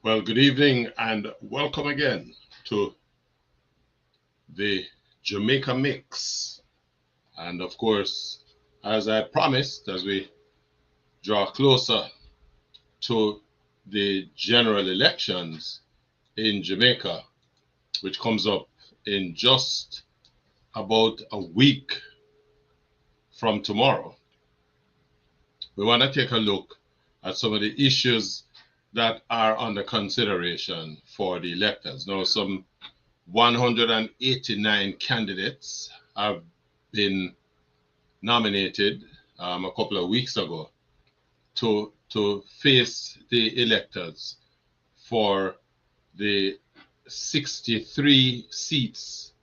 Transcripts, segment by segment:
Well, good evening and welcome again to the Jamaica Mix. And of course, as I promised, as we draw closer to the general elections in Jamaica, which comes up in just about a week from tomorrow, we want to take a look at some of the issues that are under consideration for the electors. Now, some 189 candidates have been nominated a couple of weeks ago to face the electors for the 63 seats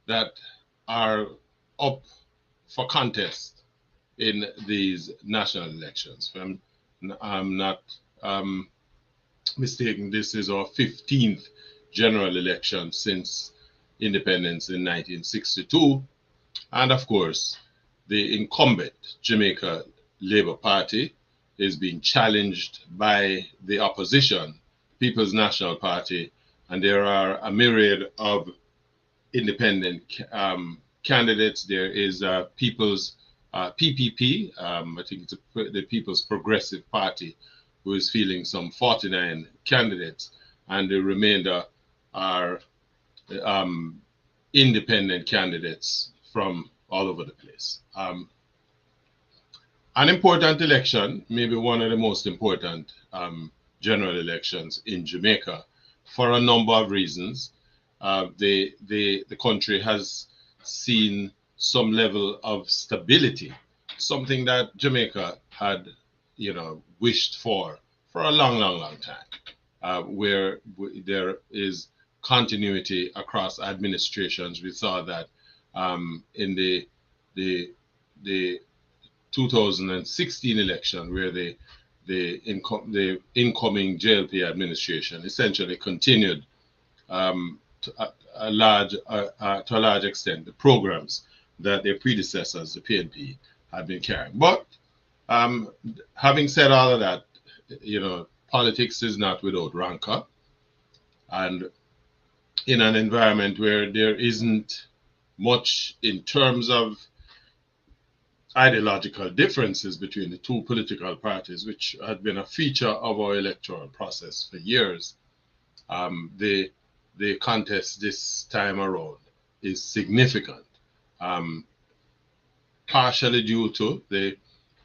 that are up for contest in these national elections. If I'm not mistaken, this is our 15th general election since independence in 1962. And of course, the incumbent Jamaica Labour Party is being challenged by the opposition, People's National Party, and there are a myriad of independent candidates. There is People's PPP, I think it's the People's Progressive Party, who is fielding some 49 candidates, and the remainder are independent candidates from all over the place. An important election, maybe one of the most important general elections in Jamaica, for a number of reasons. The country has seen some level of stability, something that Jamaica had, wished for a long time, where there is continuity across administrations. We saw that in the 2016 election, where the incoming JLP administration essentially continued to a large extent the programs that their predecessors, the PNP, had been carrying. But having said all of that, politics is not without rancor, and in an environment where there isn't much in terms of ideological differences between the two political parties, which had been a feature of our electoral process for years, the contest this time around is significant, partially due to the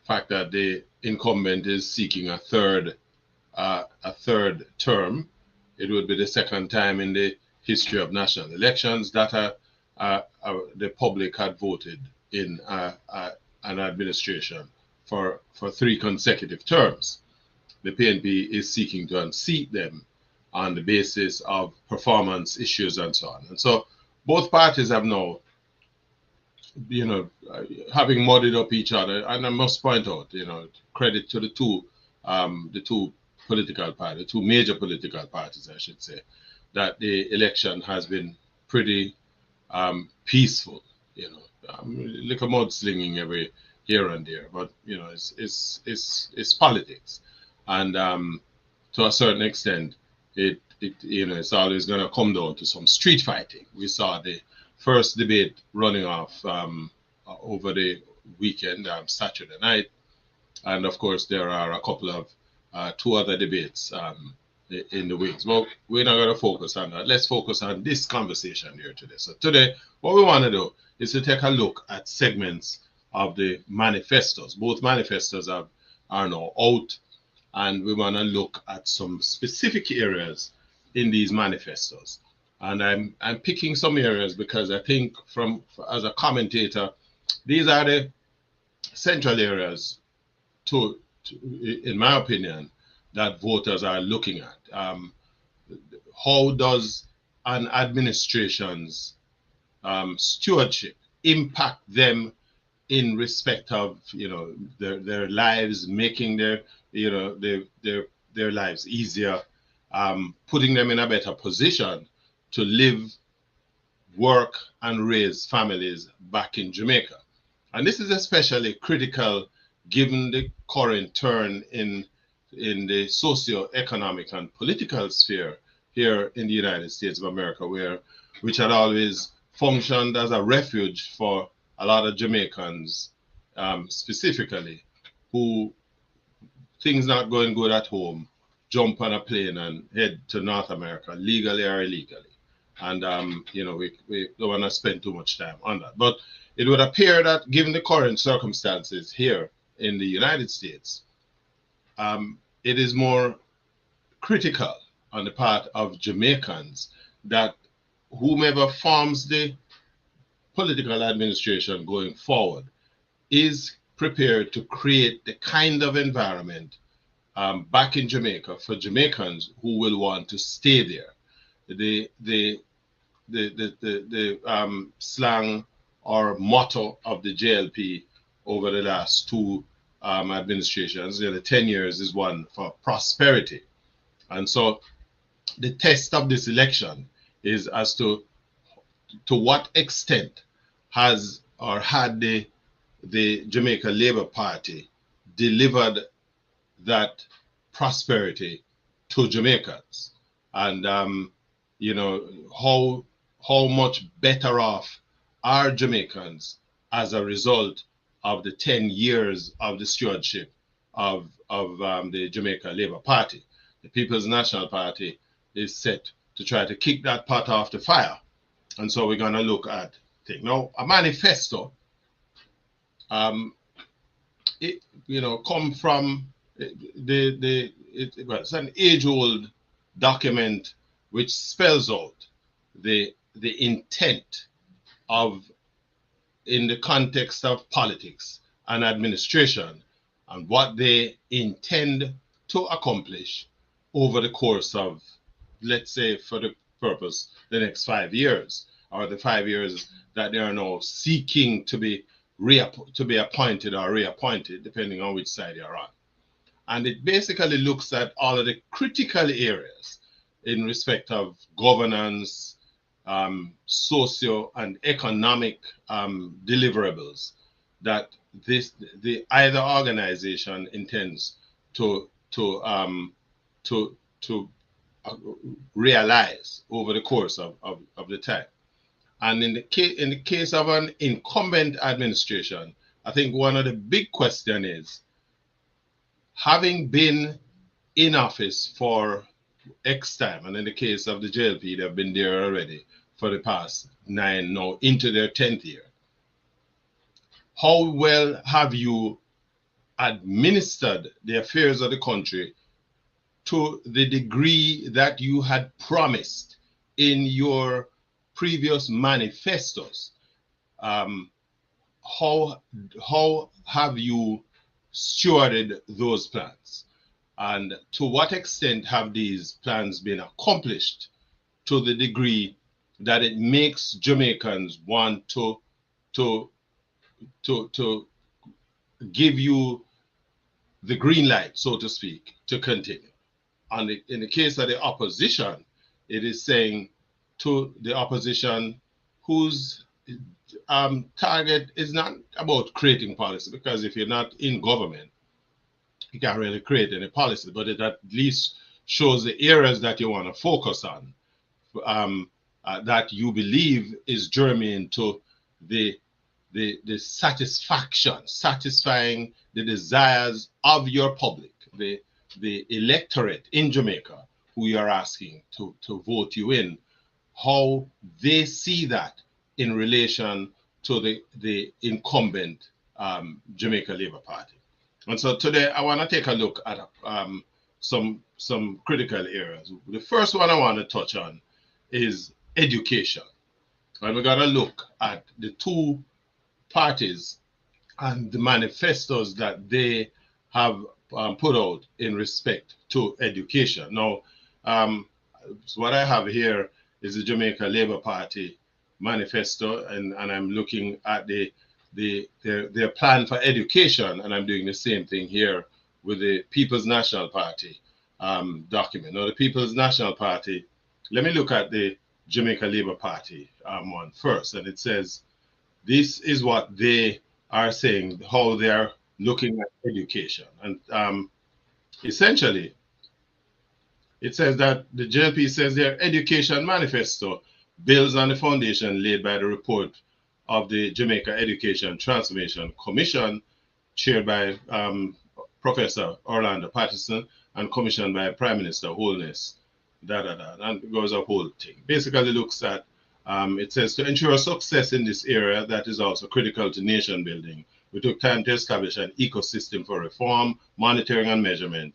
fact that the incumbent is seeking a third term. It would be the second time in the history of national elections that the public had voted in an administration for 3 consecutive terms. The PNP is seeking to unseat them on the basis of performance issues and so on. And so both parties have now, having muddied up each other. And I must point out, credit to the two political parties, the two major political parties, I should say, that the election has been pretty peaceful. Little mudslinging every here and there, but it's politics, and to a certain extent, it's always going to come down to some street fighting. We saw the first debate running off over the weekend, Saturday night, and of course there are a couple of 2 other debates in the wings. Well, we're not going to focus on that. Let's focus on this conversation here today. So today, what we want to do is to take a look at segments of the manifestos. Both manifestos are now out, and we want to look at some specific areas in these manifestos. And I'm picking some areas because I think, as a commentator, these are the central areas in my opinion, that voters are looking at. How does an administration's stewardship impact them in respect of their lives, making their lives easier, putting them in a better position to live, work, and raise families back in Jamaica? And this is especially critical given the current turn in in the socio-economic and political sphere here in the United States of America, which had always functioned as a refuge for a lot of Jamaicans, specifically, who things not going good at home, jump on a plane and head to North America, legally or illegally. And we don't want to spend too much time on that. But it would appear that, given the current circumstances here in the United States, it is more critical on the part of Jamaicans that whomever forms the political administration going forward is prepared to create the kind of environment back in Jamaica for Jamaicans who will want to stay there. The slang or motto of the JLP over the last two administrations, the 10 years, is one for prosperity. And so the test of this election is as to what extent has or had the Jamaica Labour Party delivered that prosperity to Jamaicans, and how much better off are Jamaicans as a result of the 10 years of the stewardship of the Jamaica Labour Party. The People's National Party is set to try to kick that pot off the fire, and so we're going to look at things. Now, a manifesto, come from it's an age-old document which spells out the intent of, in the context of politics and administration, and what they intend to accomplish over the course of, let's say, for the purpose, the next 5 years, or the 5 years that they are now seeking to be appointed or reappointed, depending on which side you're on. And it basically looks at all of the critical areas in respect of governance, socio and economic deliverables that either organization intends to realize over the course of the time. And in the case of an incumbent administration, I think one of the big questions is, having been in office for X time, and in the case of the JLP, they've been there already for the past 9, now into their 10th year. How well have you administered the affairs of the country to the degree that you had promised in your previous manifestos? How have you stewarded those plans, and to what extent have these plans been accomplished to the degree that it makes Jamaicans want to give you the green light, so to speak, to continue? And in the case of the opposition, it is saying to the opposition whose target is not about creating policy, because if you're not in government, you can't really create any policy, but it at least shows the areas that you want to focus on, that you believe is germane to the satisfying the desires of your public, the electorate in Jamaica who you are asking to vote you in, how they see that in relation to the incumbent Jamaica Labour Party. And so today I want to take a look at some critical areas. The first one I want to touch on is education. And we're going to look at the two parties and the manifestos that they have put out in respect to education. Now, so what I have here is the Jamaica Labour Party manifesto, and I'm looking at their plan for education, and I'm doing the same thing here with the People's National Party document. Now, the People's National Party, let me look at the Jamaica Labour Party one first, and it says this is what they are saying, how they are looking at education. And essentially, it says that the JLP says their education manifesto builds on the foundation laid by the report of the Jamaica Education Transformation Commission, chaired by Professor Orlando Patterson and commissioned by Prime Minister Holness. And it goes a whole thing. Basically looks at, it says, to ensure success in this area that is also critical to nation building, we took time to establish an ecosystem for reform, monitoring and measurement,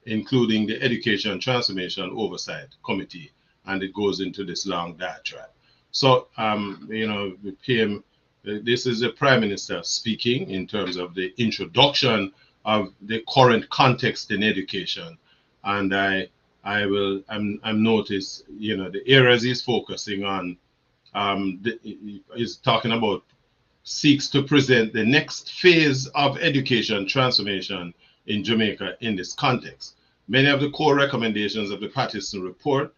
including the Education Transformation Oversight Committee, and it goes into this long diatribe. So, you know, the PM, this is the Prime Minister speaking in terms of the introduction of the current context in education, and I'm noticed, you know, the areas he's focusing on. He's talking about seeks to present the next phase of education transformation in Jamaica in this context. Many of the core recommendations of the Patterson report: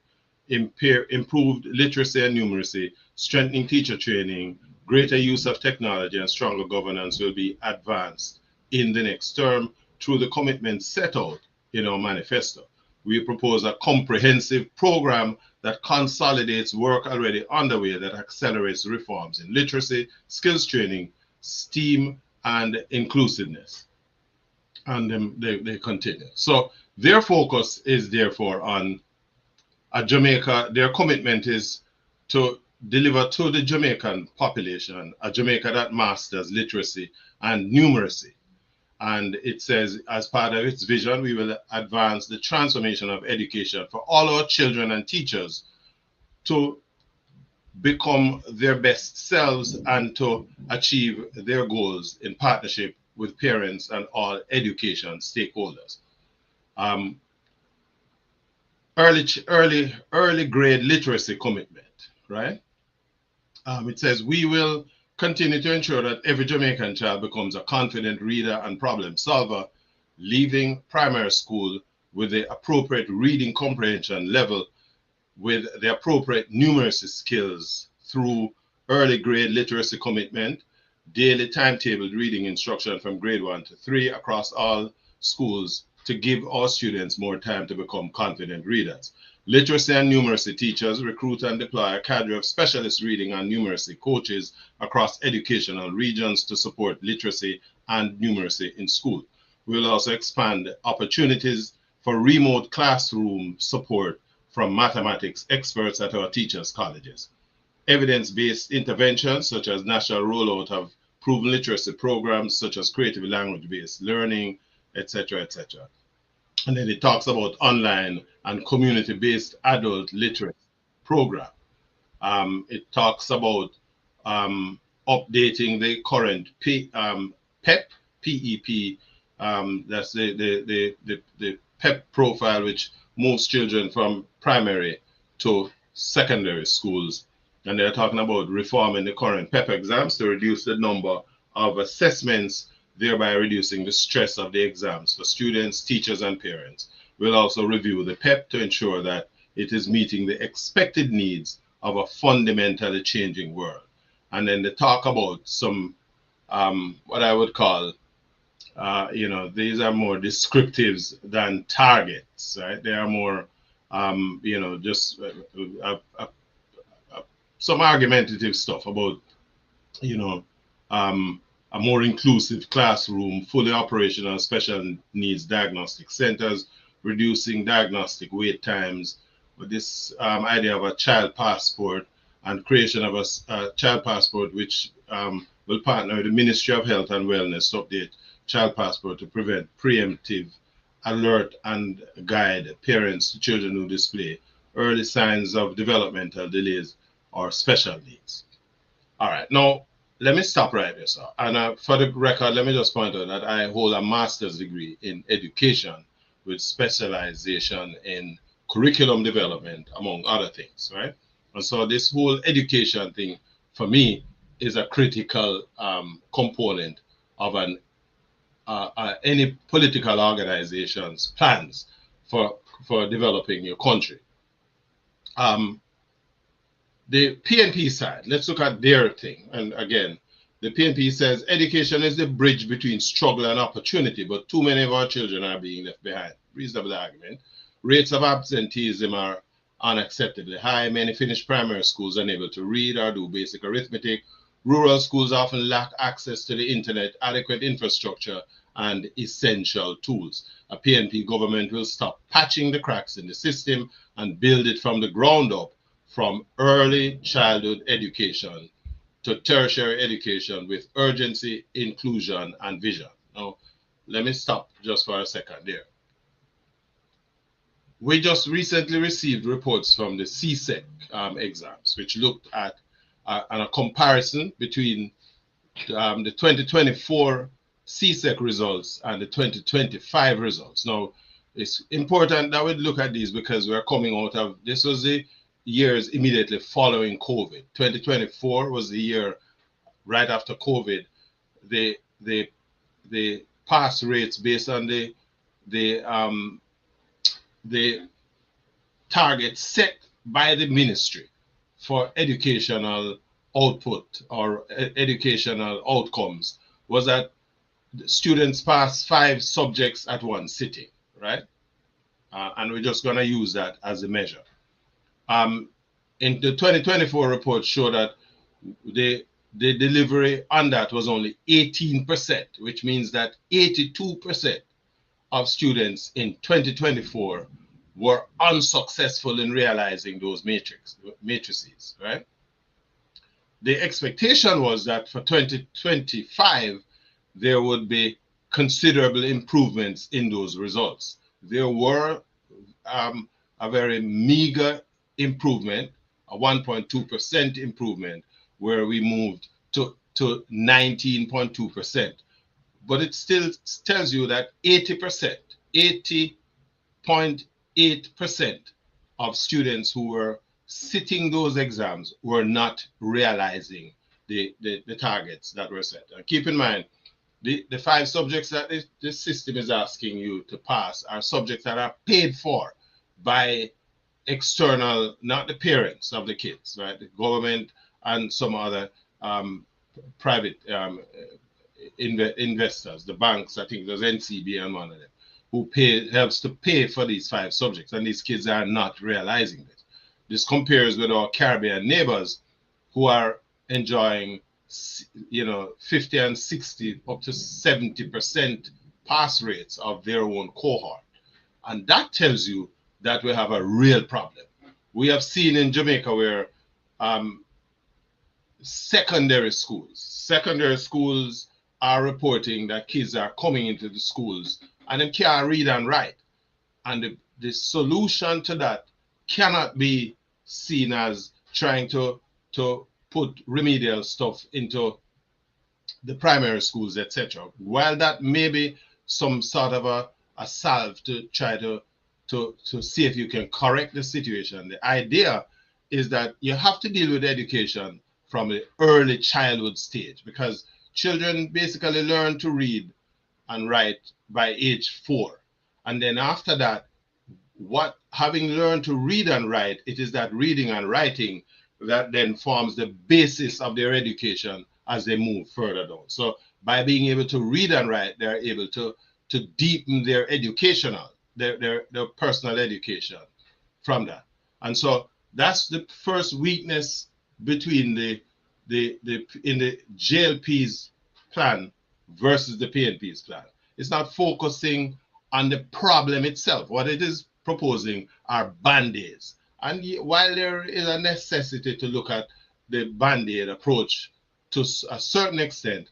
improved literacy and numeracy, strengthening teacher training, greater use of technology, and stronger governance will be advanced in the next term through the commitments set out in our manifesto. We propose a comprehensive program that consolidates work already underway that accelerates reforms in literacy, skills training, STEAM, and inclusiveness. And they continue. So their focus is therefore on Jamaica. Their commitment is to deliver to the Jamaican population a Jamaica that masters literacy and numeracy. And it says, as part of its vision, we will advance the transformation of education for all our children and teachers to become their best selves and to achieve their goals in partnership with parents and all education stakeholders. Early grade literacy commitment, right? It says we will continue to ensure that every Jamaican child becomes a confident reader and problem solver, leaving primary school with the appropriate reading comprehension level, with the appropriate numeracy skills through early grade literacy commitment, daily timetabled reading instruction from grade 1 to 3 across all schools to give our students more time to become confident readers. Literacy and numeracy teachers recruit and deploy a cadre of specialist reading and numeracy coaches across educational regions to support literacy and numeracy in school. We will also expand opportunities for remote classroom support from mathematics experts at our teachers' colleges. Evidence-based interventions such as national rollout of proven literacy programs such as creative language-based learning, etc., etc. And then it talks about online and community-based adult literacy program. It talks about updating the current PEP, PEP, that's the PEP profile, which moves children from primary to secondary schools. And they're talking about reforming the current PEP exams to reduce the number of assessments, thereby reducing the stress of the exams for students, teachers, and parents. We'll also review the PEP to ensure that it is meeting the expected needs of a fundamentally changing world. And then they talk about some, what I would call, you know, these are more descriptives than targets, right? They are more, you know, just some argumentative stuff about, you know, a more inclusive classroom, fully operational special needs diagnostic centers, reducing diagnostic wait times, with this idea of a child passport and creation of a child passport, which will partner with the Ministry of Health and Wellness to update child passport to prevent preemptive alert and guide parents to children who display early signs of developmental delays or special needs. All right, now let me stop right there, sir. And for the record, let me just point out that I hold a master's degree in education with specialization in curriculum development, among other things, right? And so this whole education thing, for me, is a critical component of any political organization's plans for developing your country. The PNP side, let's look at their thing. And again, the PNP says education is the bridge between struggle and opportunity, but too many of our children are being left reasonable argument. Rates of absenteeism are unacceptably high. Many finished primary schools are unable to read or do basic arithmetic. Rural schools often lack access to the internet, adequate infrastructure, and essential tools. A PNP government will stop patching the cracks in the system and build it from the ground up, from early childhood education to tertiary education with urgency, inclusion, and vision. Now, let me stop just for a second there. We just recently received reports from the CSEC exams, which looked at a comparison between the 2024 CSEC results and the 2025 results. Now, it's important that we look at these because we're coming out of, this was the years immediately following COVID. 2024 was the year right after COVID. The pass rates based on the target set by the ministry for educational output or educational outcomes was that students pass 5 subjects at one sitting, right? And we're just going to use that as a measure. In the 2024 report showed that the delivery on that was only 18%, which means that 82% of students in 2024 were unsuccessful in realizing those matrices, right? The expectation was that for 2025, there would be considerable improvements in those results. There were a very meager improvement, a 1.2% improvement, where we moved to 19.2%. But it still tells you that 80.8% of students who were sitting those exams were not realizing the targets that were set. And keep in mind, the 5 subjects that the system is asking you to pass are subjects that are paid for by external, not the parents of the kids, right? The government and some other private investors, the banks, I think there's NCB and one of them, who helps to pay for these 5 subjects, and these kids are not realizing this. This compares with our Caribbean neighbors who are enjoying, 50 and 60 up to 70% pass rates of their own cohort. And that tells you that we have a real problem. We have seen in Jamaica where secondary schools are reporting that kids are coming into the schools and they can't read and write. And the solution to that cannot be seen as trying to put remedial stuff into the primary schools, etc. While that may be some sort of a salve to try to see if you can correct the situation, the idea is that you have to deal with education from the early childhood stage, because children basically learn to read and write by age 4. And then after that, having learned to read and write, it is that reading and writing that then forms the basis of their education as they move further down. So by being able to read and write, they're able to deepen their educational, their personal education from that. And so that's the first weakness between in the JLP's plan versus the PNP's plan. It's not focusing on the problem itself. What it is proposing are band-aids. And while there is a necessity to look at the band-aid approach to a certain extent,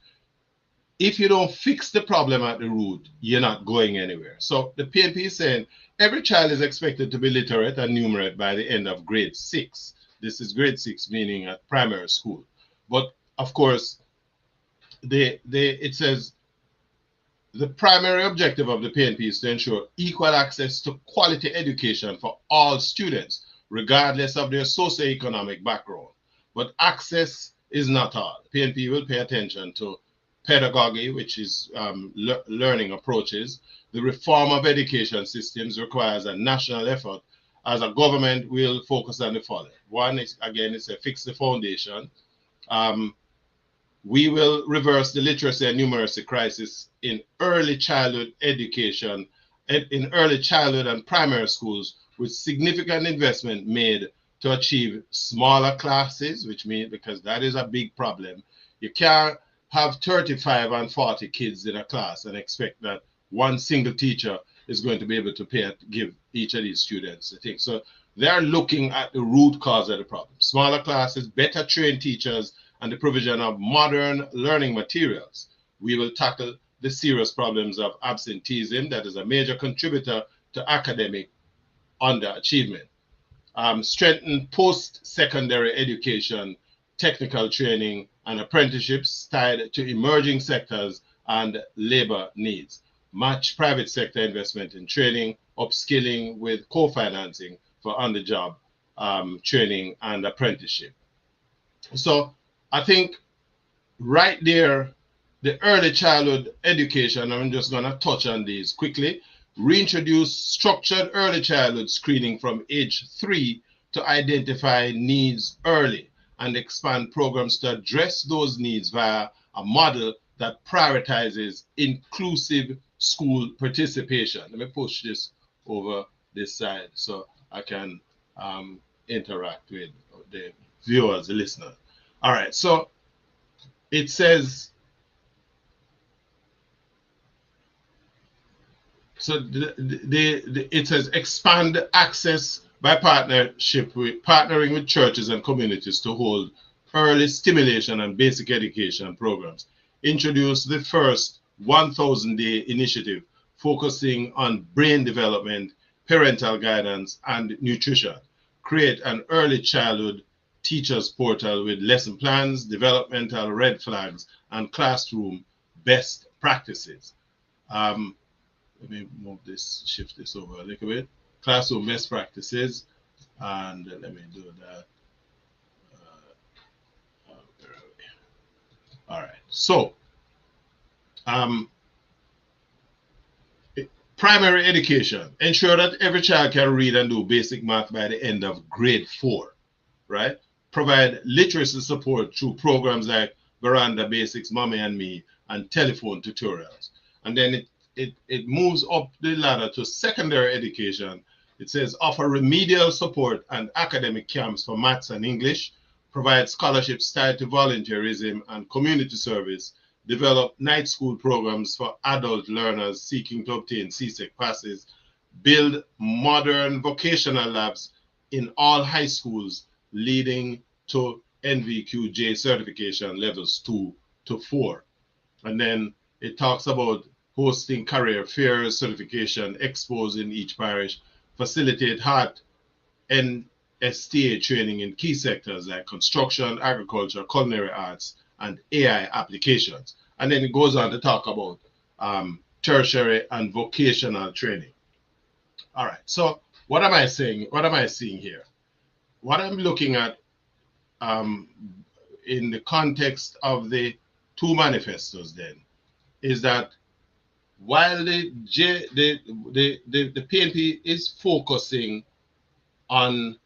if you don't fix the problem at the root, you're not going anywhere. So the PNP is saying every child is expected to be literate and numerate by the end of grade 6. This is grade 6, meaning at primary school. But of course, it says the primary objective of the PNP is to ensure equal access to quality education for all students, regardless of their socioeconomic background. But access is not all. The PNP will pay attention to pedagogy, which is learning approaches. The reform of education systems requires a national effort. As a government, we'll focus on the following. One is, again, it's a fix the foundation. We will reverse the literacy and numeracy crisis in early childhood education in early childhood and primary schools, with significant investment made to achieve smaller classes, which means, because that is a big problem. You can't have 35 and 40 kids in a class and expect that one single teacher is going to be able to give each of these students the thing. So they're looking at the root cause of the problem. Smaller classes, better trained teachers, and the provision of modern learning materials. We will tackle the serious problems of absenteeism that is a major contributor to academic underachievement. Strengthen post-secondary education, technical training, and apprenticeships tied to emerging sectors and labor needs. Match private sector investment in training, upskilling with co-financing for on-the-job training and apprenticeship. So I think right there, the early childhood education, I'm just going to touch on these quickly. Reintroduce structured early childhood screening from age 3 to identify needs early and expand programs to address those needs via a model that prioritizes inclusive school participation. Let me push this over this side so I can interact with the viewers, the listeners. All right, so it says, so it says expand access by partnering with churches and communities to hold early stimulation and basic education programs. Introduce the first 1,000-day initiative focusing on brain development, parental guidance, and nutrition. Create an early childhood teachers portal with lesson plans, developmental red flags, and classroom best practices. Let me move this, shift this over a little bit. Classroom best practices, and let me do that. All right. So, primary education. Ensure that every child can read and do basic math by the end of grade 4, right? Provide literacy support through programs like Veranda Basics, Mommy and Me, and telephone tutorials. And then it moves up the ladder to secondary education. It says offer remedial support and academic camps for maths and English, provide scholarships tied to volunteerism and community service, develop night school programs for adult learners seeking to obtain CSEC passes, build modern vocational labs in all high schools, leading to NVQJ certification levels 2 to 4. And then it talks about hosting career fairs, certification expos in each parish, facilitate heart and STA training in key sectors like construction, agriculture, culinary arts, and AI applications. And then it goes on to talk about tertiary and vocational training. All right, so what am I saying? What am I seeing here? What I'm looking at in the context of the two manifestos then is that while the PNP is focusing on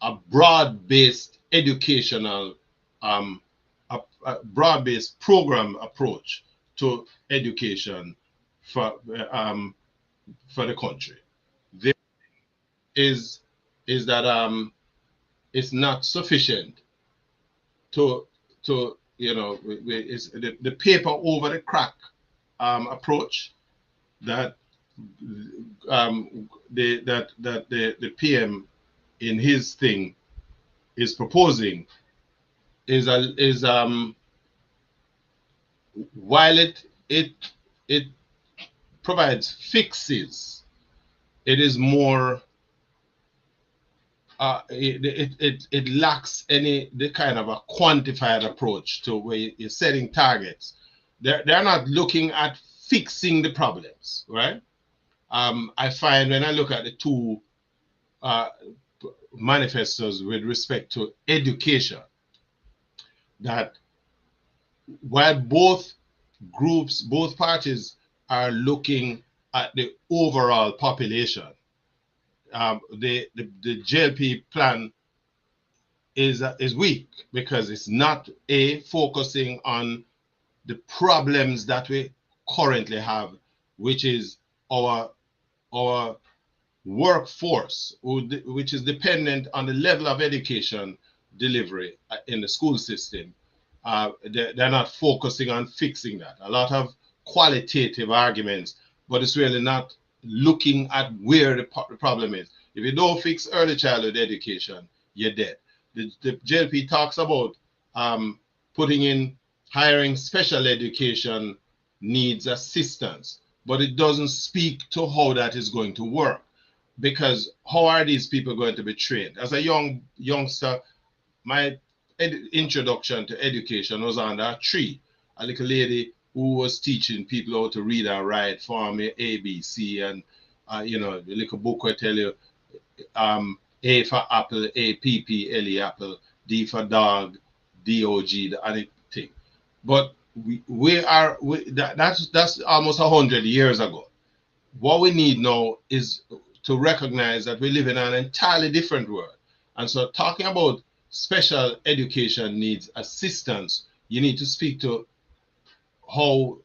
a broad-based educational, a broad-based program approach to education for the country, there is that it's not sufficient to you know, it's the paper over the crack approach that the PM in his thing is proposing is while it provides fixes, it is more it lacks the kind of a quantified approach to where you're setting targets. They're not looking at fixing the problems, right? I find when I look at the two manifestos with respect to education, that while both groups, both parties are looking at the overall population, the JLP plan is weak because it's not focusing on the problems that we currently have, which is our our workforce, which is dependent on the level of education delivery in the school system, they're not focusing on fixing that. A lot of qualitative arguments, but it's really not looking at where the problem is. If you don't fix early childhood education, you're dead. The JLP talks about putting in hiring special education needs assistance, but it doesn't speak to how that is going to work. Because how are these people going to be trained? As a youngster, my introduction to education was under a tree. A little lady who was teaching people how to read and write for me, ABC, and you know, the little book will tell you A for apple, APPLE apple, D for dog, DOG, anything. But that's almost 100 years ago. What we need now is to recognize that we live in an entirely different world. And so talking about special education needs assistance, you need to speak to how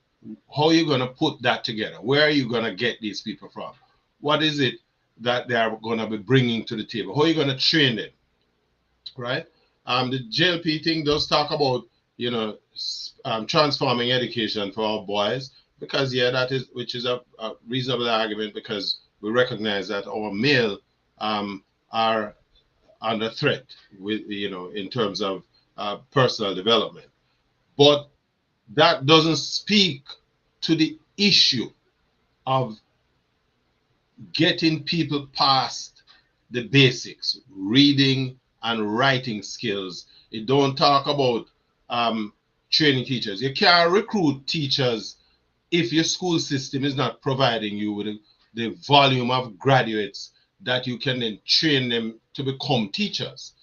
you're going to put that together. Where are you going to get these people from? What is it that they are going to be bringing to the table? How are you going to train them? Right? The JLP thing does talk about, you know, transforming education for our boys, because yeah, that is, which is a reasonable argument, because we recognize that our male are under threat with, you know, in terms of personal development. But that doesn't speak to the issue of getting people past the basics, reading and writing skills. It don't talk about training teachers. You can't recruit teachers if your school system is not providing you with the volume of graduates that you can then train them to become teachers.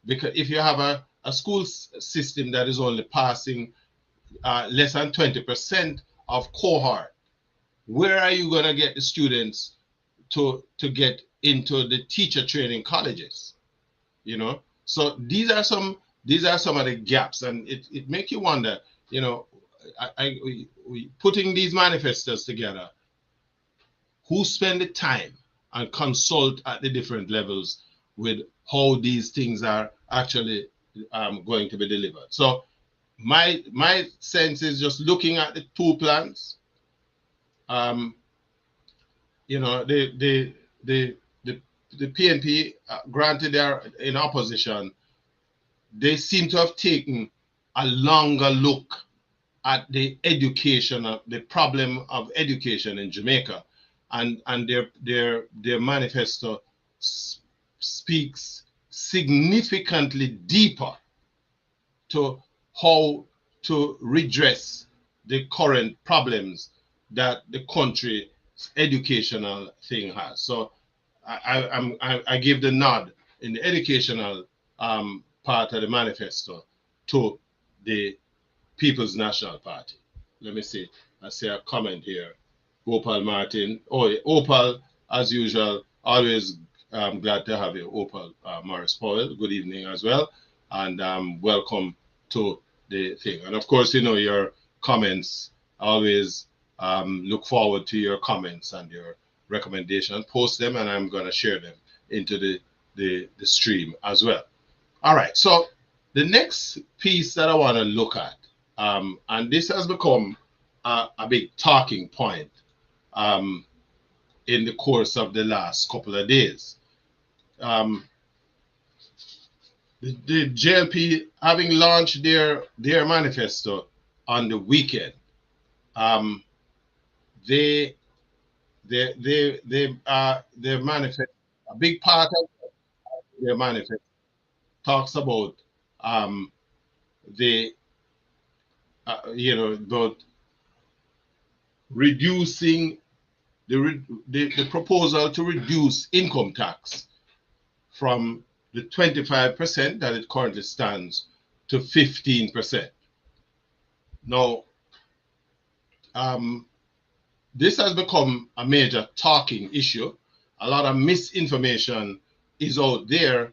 Because if you have a school system that is only passing less than 20% of cohort, where are you going to get the students to get into the teacher training colleges? You know, so these are some of the gaps, and it make you wonder, you know, we putting these manifestos together, who spend the time and consult at the different levels with how these things are actually going to be delivered. So my sense is, just looking at the two plans, you know, the PNP, granted they are in opposition, they seem to have taken a longer look at the education, the problem of education in Jamaica, and their manifesto speaks significantly deeper to how to redress the current problems that the country's educational thing has. So I give the nod in the educational part of the manifesto to the People's National Party. Let me see. I see a comment here. Opal Martin. Oh, Opal, as usual, always glad to have you. Opal Morris Powell, good evening as well. And welcome to the thing. And of course, you know, your comments, always look forward to your comments and your recommendations. Post them, and I'm going to share them into the stream as well. All right. So the next piece that I want to look at, and this has become a big talking point in the course of the last couple of days. The JLP, having launched their manifesto on the weekend, their manifesto, a big part of their manifesto talks about you know, about reducing the proposal to reduce income tax from the 25% that it currently stands to 15%. Now, this has become a major talking issue. A lot of misinformation is out there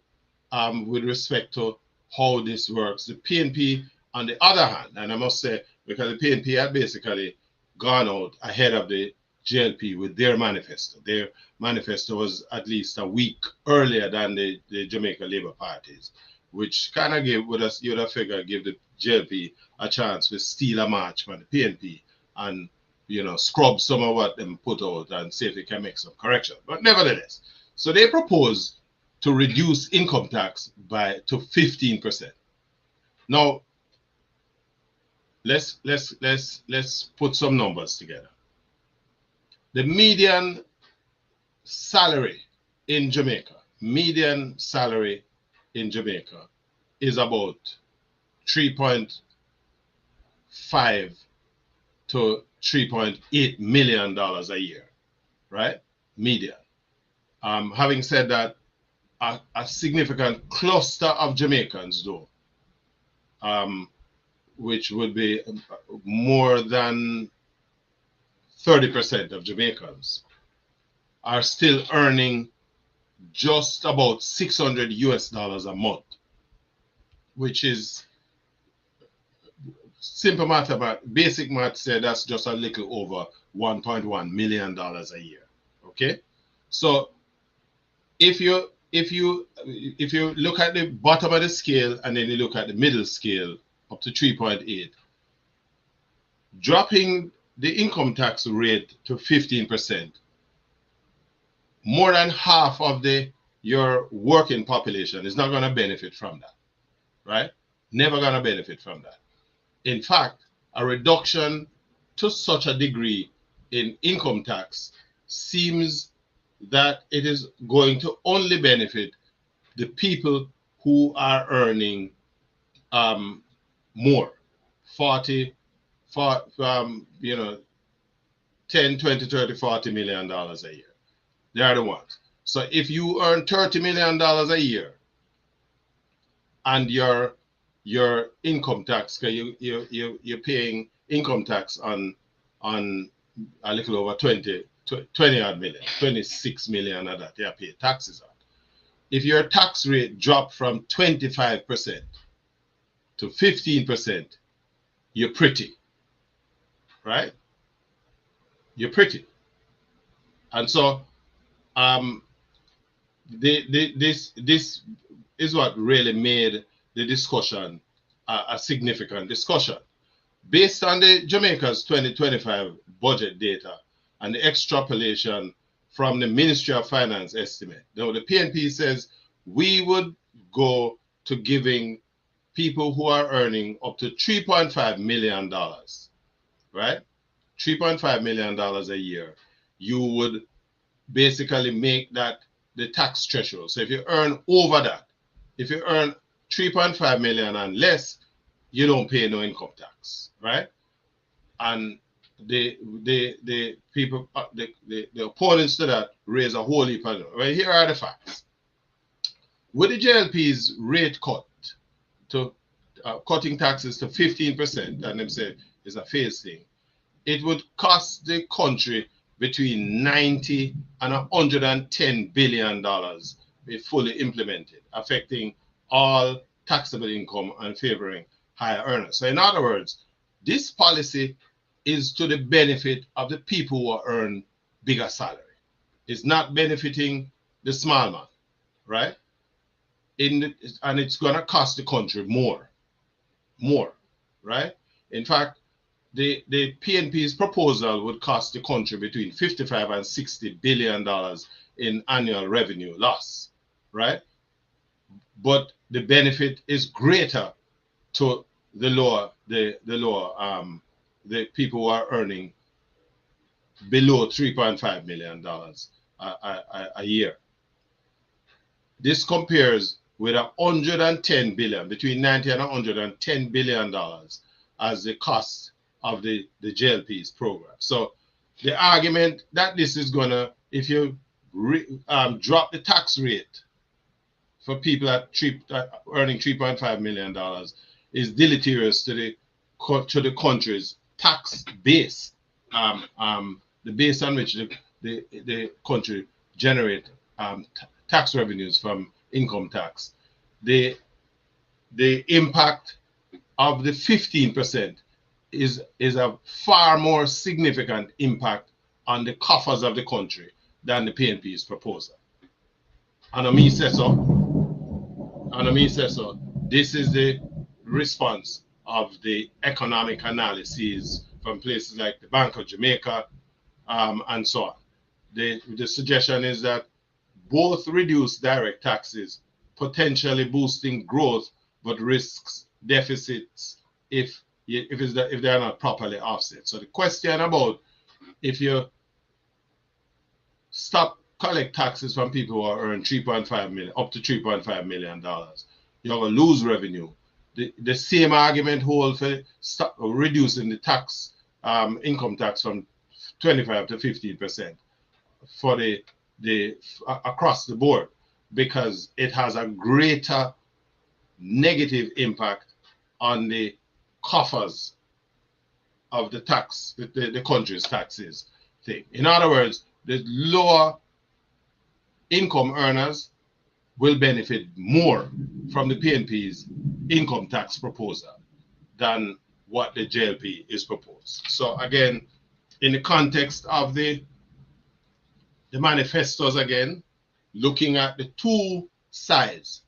with respect to how this works. The PNP, on the other hand, and I must say, because the PNP had basically gone out ahead of the JLP with their manifesto. Their manifesto was at least a week earlier than the Jamaica Labour Party's, which kind of gave, you'd have figured, give the JLP a chance to steal a march from the PNP and, you know, scrub some of what them put out and see if they can make some correction. But nevertheless, so they propose to reduce income tax to 15%. Now, let's put some numbers together. The median salary in Jamaica, is about $3.5 to $3.8 million a year, right? Median. Having said that, a significant cluster of Jamaicans, though, which would be more than 30% of Jamaicans, are still earning just about $600 a month, which is simple math, basic math said that's just a little over $1.1 million a year. Okay, so if you look at the bottom of the scale and then you look at the middle scale up to 3.8, dropping the income tax rate to 15%, more than half of your working population is not going to benefit from that, right? Never going to benefit from that. In fact, a reduction to such a degree in income tax seems that it is going to only benefit the people who are earning more, 10, 20, 30, $40 million a year. They are the ones. So if you earn $30 million a year and your income tax, you're paying income tax on a little over 20 odd million, 26 million of that you pay taxes on. If your tax rate dropped from 25% to 15%, you're pretty, right? You're pretty. And so this is what really made the discussion a significant discussion. Based on the Jamaica's 2025 budget data and the extrapolation from the Ministry of Finance estimate, now the PNP says we would go to giving people who are earning up to $3.5 million, right? $3.5 million a year. You would basically make that the tax threshold. So if you earn over that, if you earn 3.5 million and less, you don't pay no income tax, right? And the people, the opponents to that raise a whole heap of them. Well, here are the facts. With the JLP's rate cut to cutting taxes to 15%, and them say is a phase thing, it would cost the country between $90 and $110 billion if fully implemented, affecting all taxable income and favoring higher earners. So in other words, this policy is to the benefit of the people who earn bigger salary. It's not benefiting the small man, right? And it's going to cost the country more, right? In fact, the PNP's proposal would cost the country between $55 and $60 billion in annual revenue loss, right? But the benefit is greater to the people who are earning below $3.5 million a year. This compares with $110 billion, between $90 and $110 billion as the cost of the JLP's program. So the argument that this is gonna, if you drop the tax rate for people at earning $3.5 million, is deleterious to the country's tax base, the base on which the country generate tax revenues from income tax. The impact of the 15% is a far more significant impact on the coffers of the country than the PNP's proposal. And me say so. And me say so. This is the response of the economic analyses from places like the Bank of Jamaica and so on. The suggestion is that both reduce direct taxes, potentially boosting growth, but risks deficits if they are not properly offset. So the question about if you stop collect taxes from people who earn 3.5 million up to $3.5 million, you're going to lose revenue. The same argument holds for stop reducing the tax income tax from 25 to 15% for the across the board, because it has a greater negative impact on the coffers of the tax, the country's taxes thing. In other words, the lower income earners will benefit more from the PNP's income tax proposal than what the JLP is proposed. So again, in the context of the manifestos, again, looking at the two sides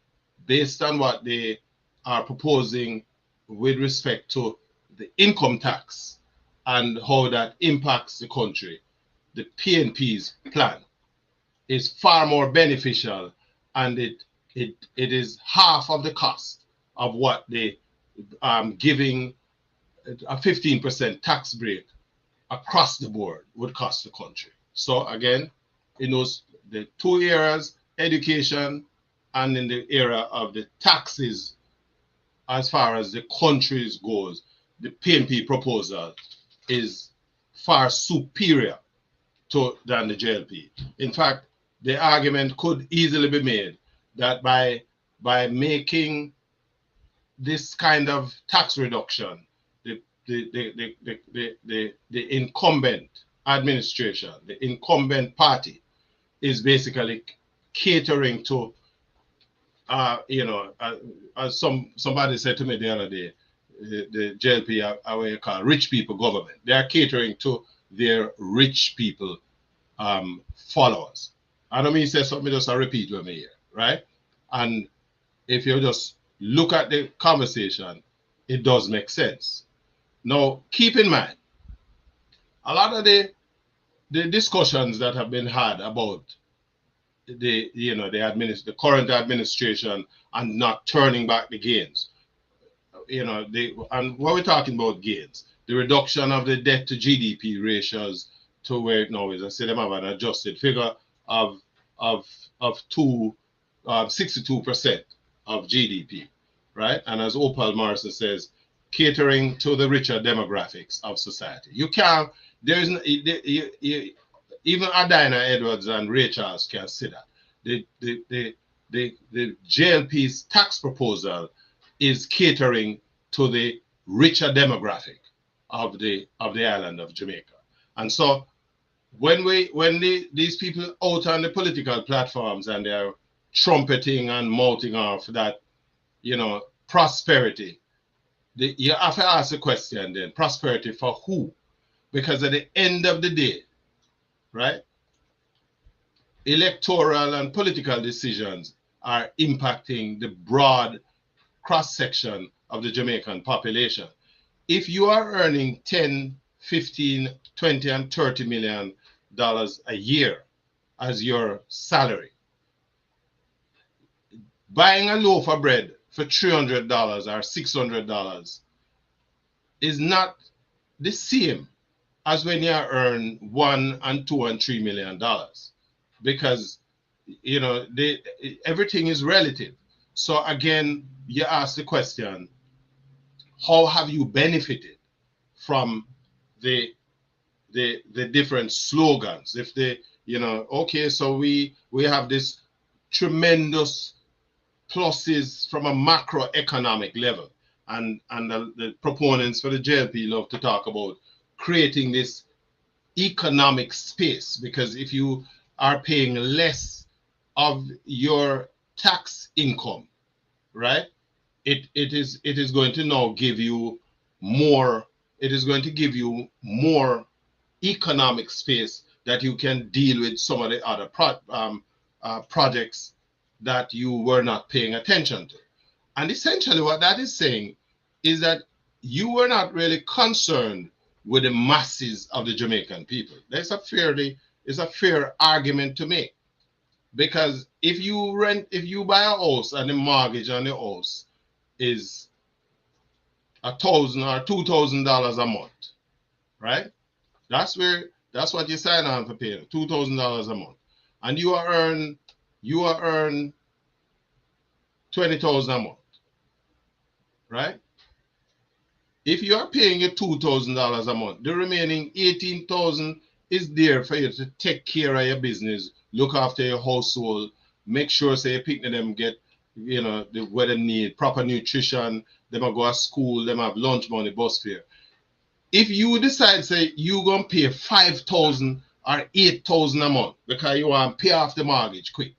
based on what they are proposing with respect to the income tax and how that impacts the country, the PNP's plan is far more beneficial, and it is half of the cost of what they giving a 15% tax break across the board would cost the country. So again, in those the two areas, education and in the area of the taxes, as far as the countries goes, the PNP proposal is far superior than the JLP. In fact, the argument could easily be made that by making this kind of tax reduction, the incumbent administration, the incumbent party, is basically catering to, as somebody said to me the other day, the JLP are what you call rich people government. They are catering to their rich people followers. I don't mean say something, just a repeat with me here, right? And if you just look at the conversation, it does make sense. Now, keep in mind, a lot of the discussions that have been had about the current administration and not turning back the gains, and what we're talking about gains, the reduction of the debt to GDP ratios to where it now is. I say them have an adjusted figure of 62% of GDP, right? And as Opal Morrison says, catering to the richer demographics of society. You can't. There is even Adina Edwards and Ray Charles can see that the JLP's tax proposal is catering to the richer demographic of the island of Jamaica. And so when these people out on the political platforms and they're trumpeting and mouthing off that, prosperity, you have to ask the question then, prosperity for who? Because at the end of the day, right, electoral and political decisions are impacting the broad cross-section of the Jamaican population. If you are earning 10, 15, 20, and $30 million a year as your salary, buying a loaf of bread for $300 or $600 is not the same as when you earn $1 and $2 and $3 million, because everything is relative. So again, you ask the question, how have you benefited from the different slogans? If okay, so we have this tremendous pluses from a macroeconomic level, and the proponents for the JLP love to talk about creating this economic space, because if you are paying less of your tax income, right, it is going to now give you more. It is going to give you more economic space that you can deal with some of the other projects that you were not paying attention to. And essentially what that is saying is that you were not really concerned with the masses of the Jamaican people. It's a fair argument to make. Because if you buy a house and the mortgage on the house is $1,000 or $2,000 a month, right? That's what you sign on for paying, $2,000 a month, and you are earn $20,000 a month, right? If you are paying your $2,000 a month, the remaining $18,000 is there for you to take care of your business, look after your household, make sure say your picnic them get what they need, proper nutrition, them go to school, them have lunch money, bus fare. If you decide say you gonna pay $5,000 or $8,000 a month because you want to pay off the mortgage quick,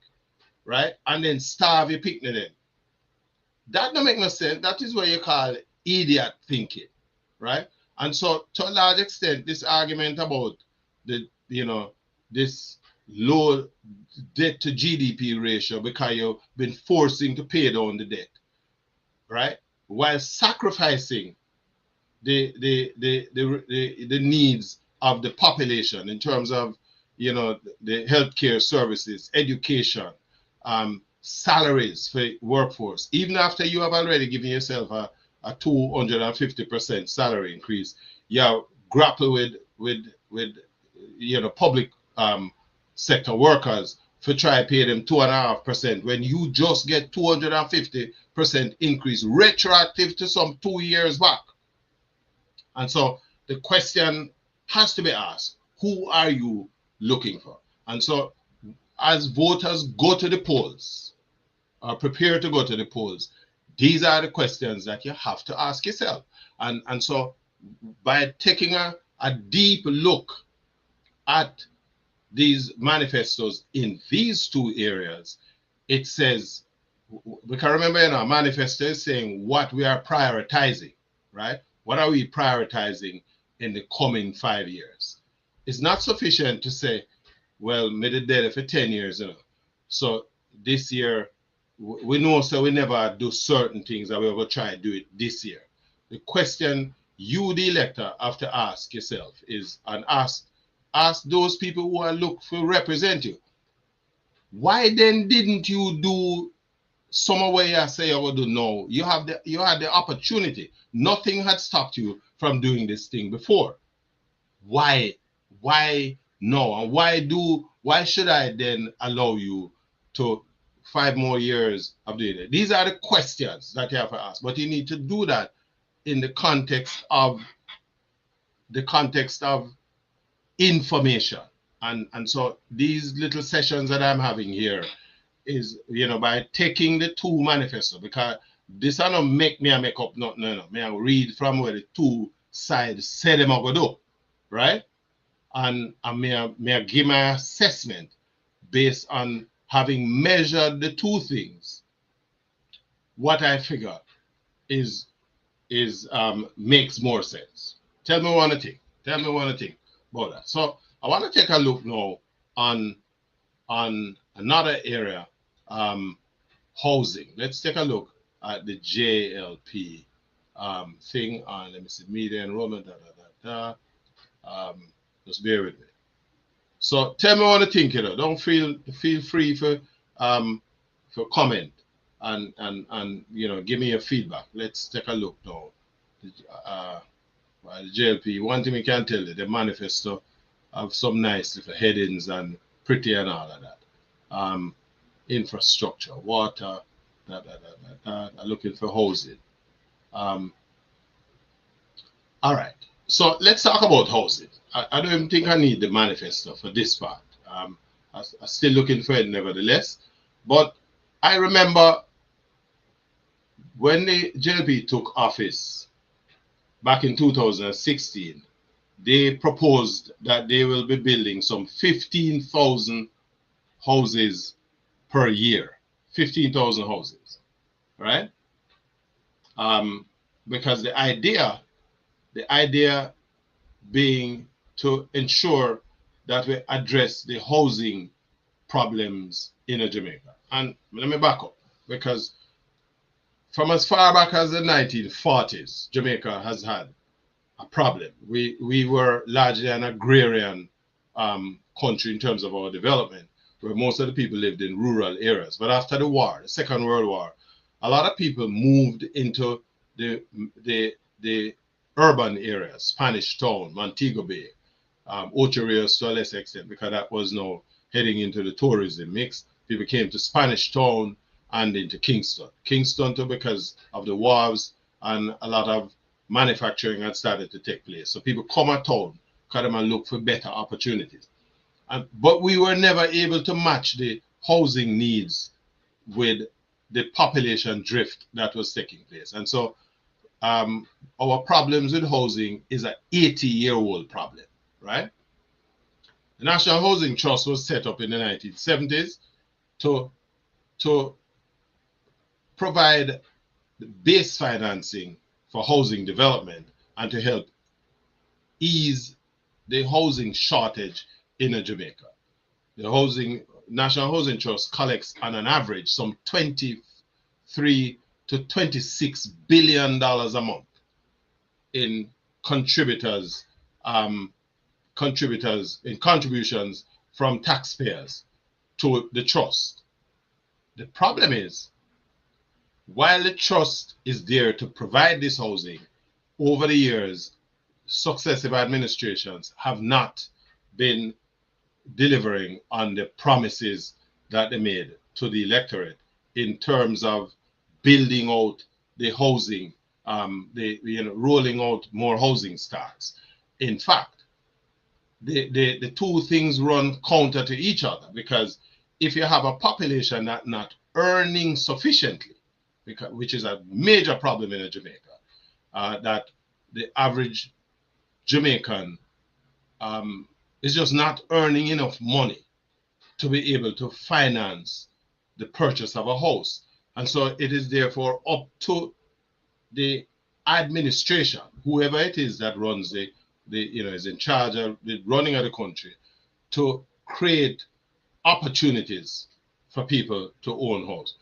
right, and then starve your picnic then, that don't make no sense. That is what you call idiot thinking, right? And so to a large extent, this argument about this low debt to GDP ratio because you've been forcing to pay down the debt, right, while sacrificing the needs of the population in terms of the healthcare services, education, salaries for workforce. Even after you have already given yourself a 250% salary increase, you grapple with public sector workers for try to pay them 2.5% when you just get 250% increase retroactive to some 2 years back. And so the question has to be asked, who are you looking for? And so as voters go to the polls, or prepare to go to the polls, these are the questions that you have to ask yourself. And so by taking a deep look at these manifestos in these two areas, it says, we can remember manifesto is saying what we are prioritizing, right? What are we prioritizing in the coming 5 years? It's not sufficient to say, well, made it there for 10 years, so this year, we know so we never do certain things that we will try to do it this year. The question you, the elector, have to ask yourself is, and ask those people who are looking to represent you, why then didn't you do some way I say I would do now? You had the opportunity. Nothing had stopped you from doing this thing before. Why no? And why should I then allow you to 5 more years of doing it? These are the questions that you have to ask, but you need to do that in the context of information. And so these little sessions that I'm having here is, by taking the two manifesto, because this I don't make up nothing, no. May I read from where the two sides say them are going to do, right? And may I give my assessment based on having measured the two things. What I figure is makes more sense. Tell me one thing about that. So I want to take a look now on another area, housing. Let's take a look at the JLP thing on, let me see, media enrollment, just bear with me. So tell me what you think, Don't feel free for comment and give me your feedback. Let's take a look now. The JLP, one thing we can tell you, the manifesto have some nice little headings and pretty and all of that. Infrastructure, water, looking for housing. All right, so let's talk about housing. I don't even think I need the manifesto for this part. I'm still looking for it nevertheless. But I remember when the JLP took office back in 2016, they proposed that they will be building some 15,000 houses per year. 15,000 houses, right? Because the idea being to ensure that we address the housing problems in Jamaica. And let me back up, because from as far back as the 1940s, Jamaica has had a problem. We were largely an agrarian country in terms of our development, where most of the people lived in rural areas. But after the war, the Second World War, a lot of people moved into the urban areas, Spanish Town, Montego Bay, Ocho Rios to a lesser extent, because that was now heading into the tourism mix. People came to Spanish Town and into Kingston. Kingston too, because of the wharves, and a lot of manufacturing had started to take place. So people come at town, come and look for better opportunities. But we were never able to match the housing needs with the population drift that was taking place. And so our problems with housing is an 80-year-old problem, right? The National Housing Trust was set up in the 1970s to provide the base financing for housing development and to help ease the housing shortage in Jamaica. The National Housing Trust collects on an average some $23 to $26 billion a month in contributions from taxpayers to the trust. The problem is, while the trust is there to provide this housing, over the years, successive administrations have not been delivering on the promises that they made to the electorate in terms of building out the housing, rolling out more housing starts. In fact, the two things run counter to each other, because if you have a population that not earning sufficiently, which is a major problem in Jamaica, that the average Jamaican is just not earning enough money to be able to finance the purchase of a house. And so it is therefore up to the administration, whoever it is that runs is in charge of the running of the country, to create opportunities for people to own house.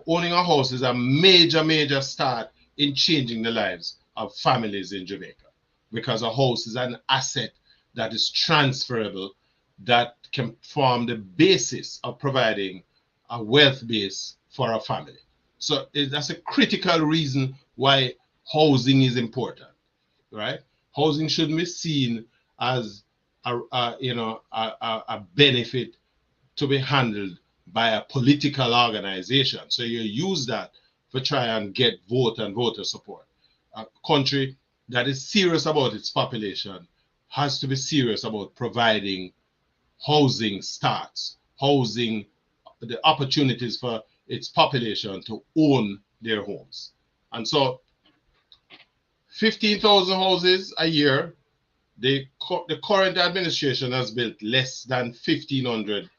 Owning a house is a major start in changing the lives of families in Jamaica, because a house is an asset that is transferable, that can form the basis of providing a wealth base for a family. So that's a critical reason why housing is important, right? Housing shouldn't be seen as a benefit to be handled by a political organization. So you use that to try and get vote and voter support. A country that is serious about its population has to be serious about providing housing starts, housing, the opportunities for its population to own their homes. And so 15,000 houses a year, the current administration has built less than 1,500,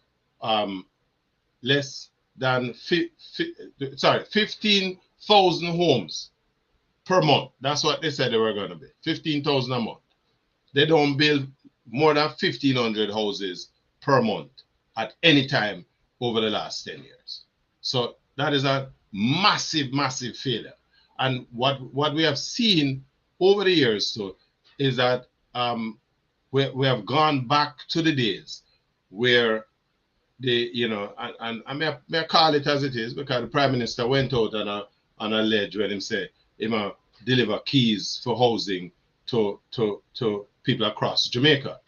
less than 15,000 homes per month. That's what they said they were going to be, 15,000 a month. They don't build more than 1,500 houses per month at any time over the last 10 years. So that is a massive failure. And what we have seen over the years too is that we have gone back to the days where and may I call it as it is, because the Prime Minister went out on a ledge when he said he might deliver keys for housing to people across Jamaica.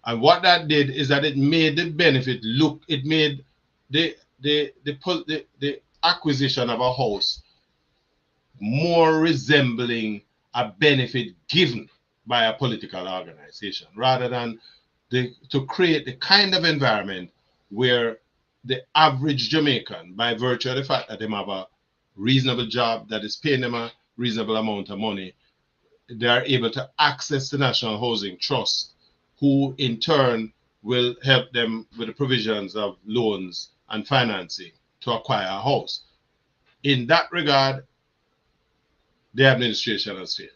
And what that did is that it made the benefit look, it made the acquisition of a house more resembling a benefit given by a political organization, rather than to create the kind of environment where the average Jamaican, by virtue of the fact that they have a reasonable job that is paying them a reasonable amount of money, they are able to access the National Housing Trust, who in turn will help them with the provisions of loans and financing to acquire a house. In that regard, the administration has failed.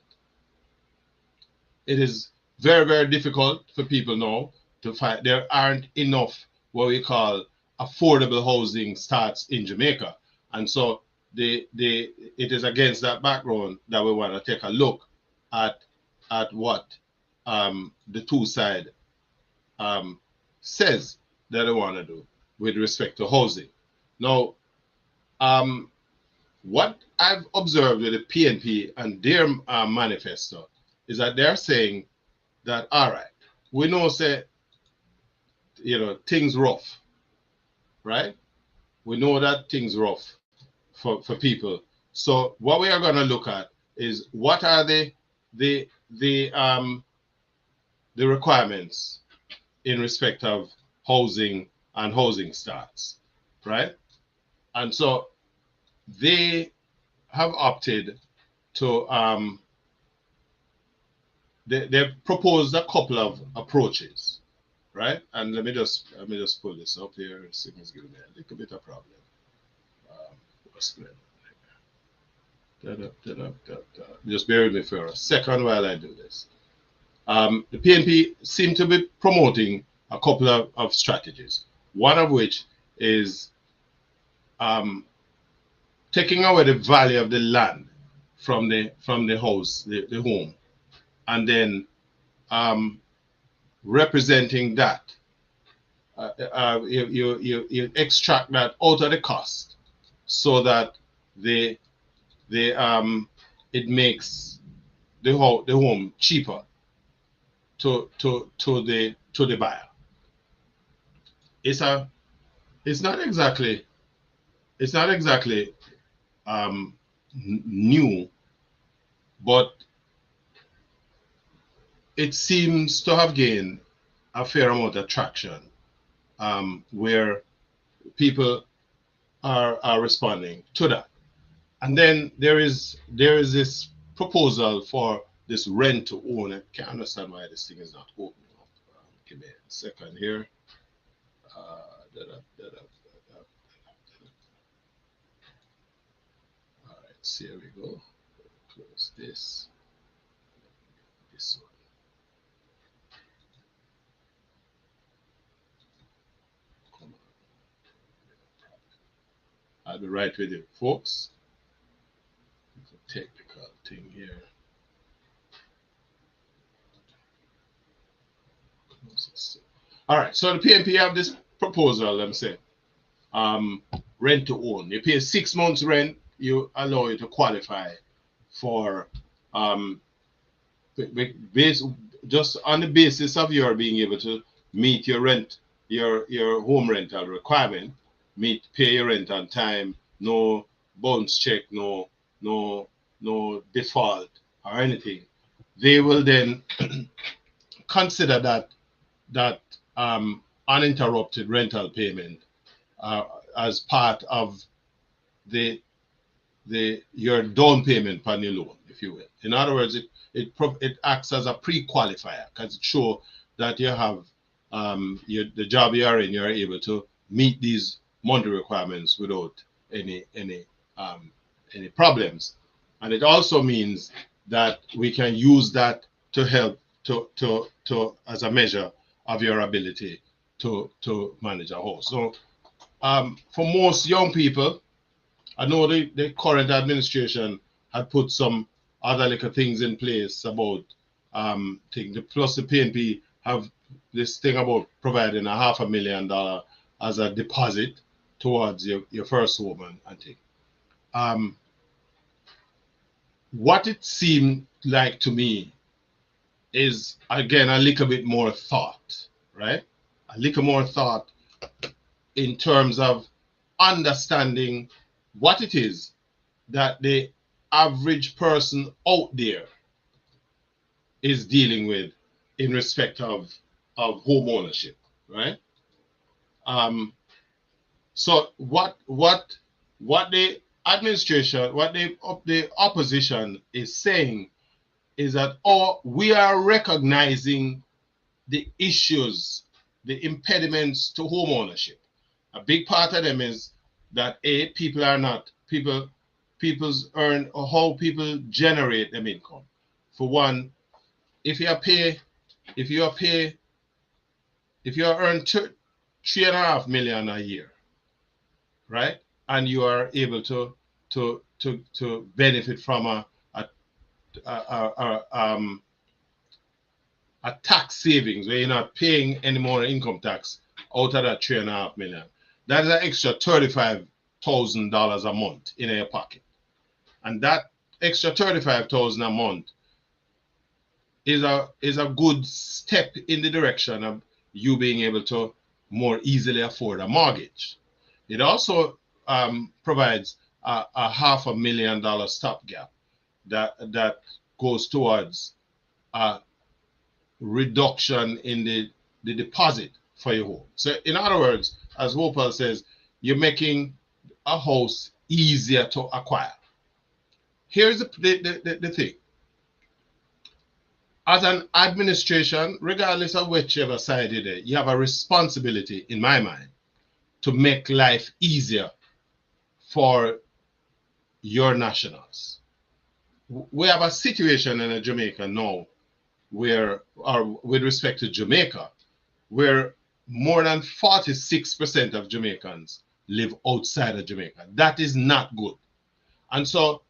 It is very, very difficult for people now to find. There aren't enough what we call affordable housing starts in Jamaica. And so it is against that background that we want to take a look at what the two side says that they want to do with respect to housing. Now, what I've observed with the PNP and their manifesto is that they're saying that, all right, we know, say, things rough, right? We know that things rough for people. So what we are going to look at is what are the requirements in respect of housing and housing starts, right? And so they have opted to they've proposed a couple of approaches, right? And let me just pull this up here. It's giving me a little bit of problem. Just bear with me for a second while I do this. The PNP seem to be promoting a couple of strategies. One of which is taking away the value of the land from the house, the home, and then representing that. You extract that out of the cost so that it makes the home cheaper to the buyer. It's not exactly new, but it seems to have gained a fair amount of traction, where people are responding to that. And then there is this proposal for this rent to own. I can't understand why this thing is not opening up. Give me a second here. All right, so here we go. Close this. This one. Come on. I'll be right with you, folks. It's a technical thing here. All right, so the PNP have this proposal, let me say, rent to own. You pay 6 months rent, you allow you to qualify for just on the basis of your being able to meet your rent, your home rental requirement, pay your rent on time, no bounce check, no default or anything. They will then consider that uninterrupted rental payment as part of your down payment on your loan, if you will. In other words, it acts as a pre-qualifier because it shows that you have the job you are in, you're able to meet these monthly requirements without any problems. And it also means that we can use that to help to as a measure of your ability to manage a house. So for most young people, I know the current administration had put some other little things in place about plus the PNP have this thing about providing $500,000 as a deposit towards your first home and thing. What it seemed like to me is, again, a little bit more thought, right? A little more thought in terms of understanding what it is that the average person out there is dealing with in respect of home ownership, right? So what the administration, what the opposition is saying is that we are recognizing the issues, the impediments to home ownership. A big part of them is that people earn, or how people generate them income. For one, if you pay if you earn 3.5 million a year, right, and you are able to benefit from a tax savings where you're not paying any more income tax out of that 3.5 million, that is an extra $35,000 a month in your pocket. And that extra 35,000 a month is a good step in the direction of you being able to more easily afford a mortgage. It also provides a $500,000 stopgap that goes towards a reduction in the deposit for your home. So in other words, as Wopal says, you're making a house easier to acquire. Here's the thing. As an administration, regardless of whichever side you're there, you have a responsibility, in my mind, to make life easier for your nationals. We have a situation in Jamaica now where, or with respect to Jamaica, where more than 46% of Jamaicans live outside of Jamaica. That is not good. And so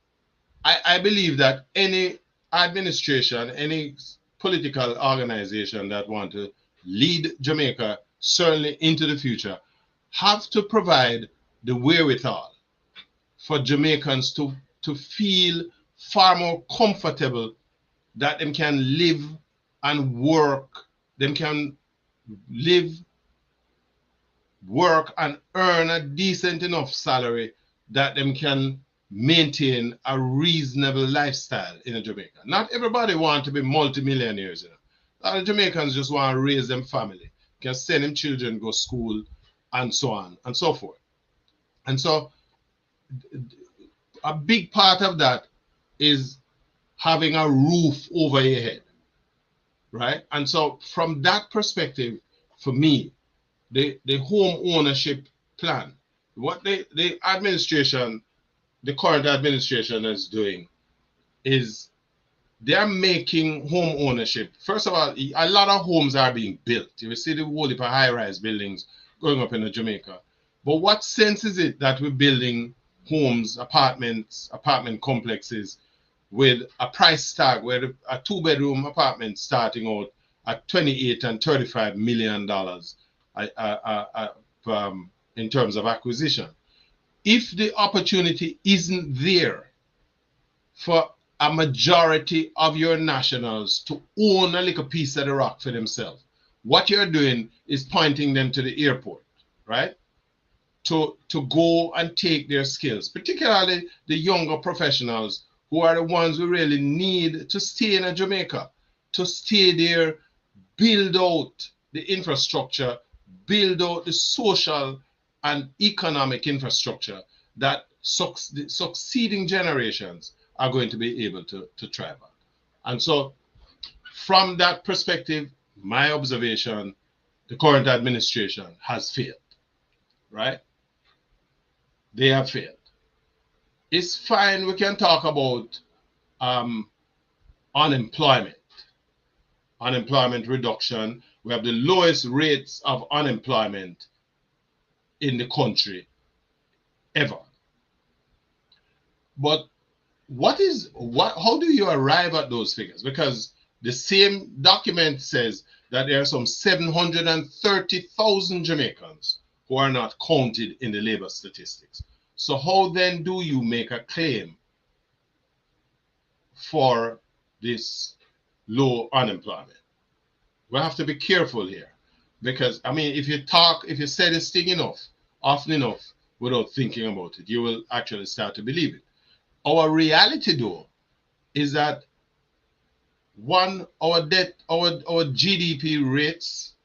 I believe that any administration, any political organization that want to lead Jamaica certainly into the future have to provide the wherewithal for Jamaicans to feel far more comfortable that them can live and work, them can live, work and earn a decent enough salary that them can maintain a reasonable lifestyle in Jamaica. Not everybody want to be multimillionaires. You know? A lot of Jamaicans just want to raise them family, can send them children go school, and so on and so forth. And so a big part of that is having a roof over your head, right? And so from that perspective, for me, the home ownership plan, what the administration, the current administration is doing is they're making home ownership. First of all, a lot of homes are being built. You see the whole heap of high-rise buildings going up in Jamaica. But what sense is it that we're building homes, apartments, apartment complexes with a price tag where a two-bedroom apartment starting out at $28 and $35 million in terms of acquisition? If the opportunity isn't there for a majority of your nationals to own a little piece of the rock for themselves, what you're doing is pointing them to the airport, right? To go and take their skills, particularly the younger professionals who are the ones who really need to stay in Jamaica, to stay there, build out the infrastructure, build out the social and economic infrastructure that succeeding generations are going to be able to thrive on. And so from that perspective, my observation, the current administration has failed, right? They have failed. It's fine, we can talk about unemployment reduction. We have the lowest rates of unemployment in the country ever. But how do you arrive at those figures? Because the same document says that there are some 730,000 Jamaicans who are not counted in the labor statistics. So how then do you make a claim for this low unemployment? We have to be careful here, because I mean, if you say this thing often enough without thinking about it, you will actually start to believe it. Our reality though is that our GDP rates,